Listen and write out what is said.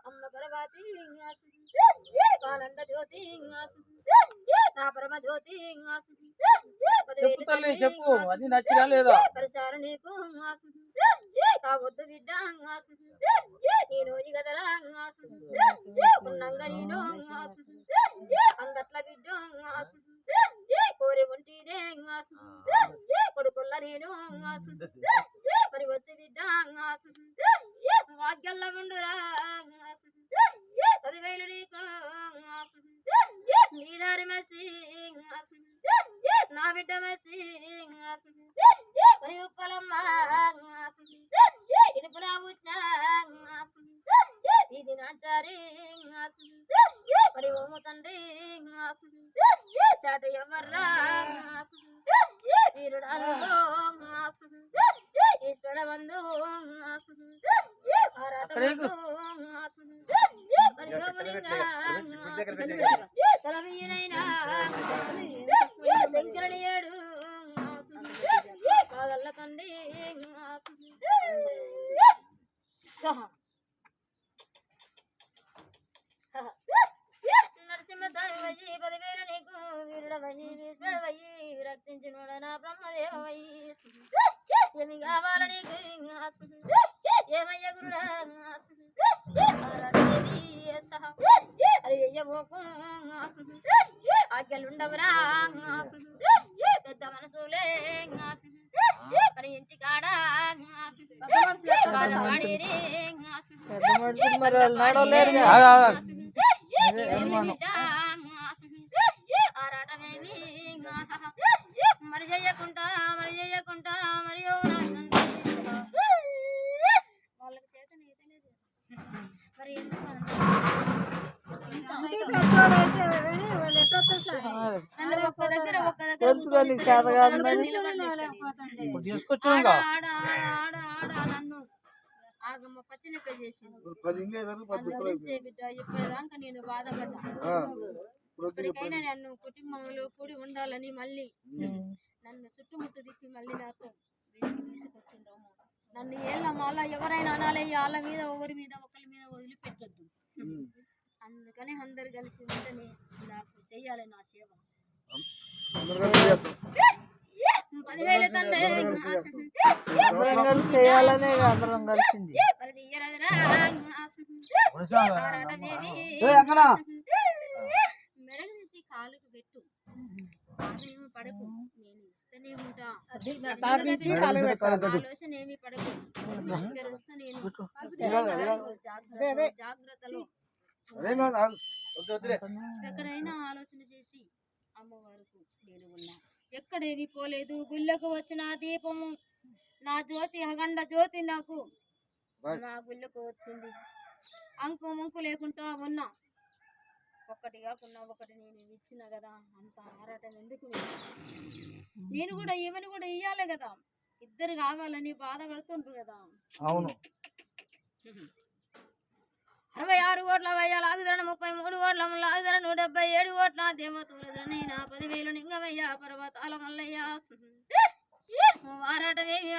అమ్మ పరవాతి ఆనంద జ్యోతి నా పరమ జ్యోతి చెప్పు తల్లి చెప్పు, అది నచ్చినా లేదా? పరిసార నీకు కావద్దు బిడ్డ నేను కదరా ఉన్నంగా నేను అందట్ల బిడ్డ కోరి ఉంటేనే కొడుకుల్ల నేను మరి వస్తే బిడ్డ వాక్యల్ల ఉండురా 10,000 నీకు నీడారి మసి నా బిడ్డ మసి మరి ఉప్పలమ్మ ఇడుపురా పుట్టిన ఇది నాచారి మరి ఓము తండ్రి చాట ఎవర్రా వీరుడాలు ఈశ్వర బంధు సెలవీనైనా శంకరనియాడు కాదల్ల తండ్రి నరసింహస్వామి వయ్యి 10,000 నీకు వీరుడవయ్యి ఈశ్వరవయ్యి రక్షించినోడ నా బ్రహ్మదేవయ్యి ఏమి కావాల నీకు ఏమయ్య గురుడా అరే అయ్యబోకు ఆజ్ఞలుండవురా పెద్ద మనసులే మరి ఇంటి కాడ ఆరాటమేమి మరి చెయ్యకుండా మరి వాళ్ళకి చేత మరి ఒక్క దగ్గర నన్ను ఆగమ్మ పచ్చి లెక్క చేసింది ఇప్పటిదాకా నేను బాధపడ్డా ఇప్పటికైనా నన్ను కుటుంబంలో కూడి ఉండాలని మళ్ళీ నన్ను చుట్టుముట్టు తిప్పి మళ్ళీ నాకు తీసుకొచ్చిండ్రు నన్ను ఏళ్ళ మళ్ళా ఎవరైనా అనాలి వాళ్ళ మీద ఒకరి మీద ఒకరి మీద వదిలిపెట్టద్దు అందుకని అందరు కలిసి ఉంటేనే నాకు చెయ్యాలి నా సేవ 10,000 తండ్రి చేయాలనే అందరం కలిసింది మెడగేసి కాలుకు పెట్టు పడకు నేను ఇస్తూనే ఉంటా ఆలోచన ఏమి పడకు వస్తే నేను జాగ్రత్తలో ఎక్కడైనా ఆలోచన చేసి అమ్మవారికి నేను ఉన్నా ఎక్కడేది పోలేదు గుళ్ళకు వచ్చిన దీపము నా జ్యోతి అఖండ జ్యోతి నాకు నా గుళ్ళకు వచ్చింది అంకు ముంకు లేకుండా ఉన్నా ఒక్కటి కాకుండా ఒకటి నేను ఇచ్చిన కదా అంత ఆరాటం ఎందుకు నేను కూడా ఈమెను కూడా ఇయ్యాలి కదా ఇద్దరు కావాలని బాధపడుతుండ్రు కదా అవును 66 ఓట్ల వయ్యాలి 33 ఓట్ల 177 ఓట్ల దేవతూరని నా 10,000 నింగమయ్య పర్వతాల మల్లయ్య ఆరాటమేమి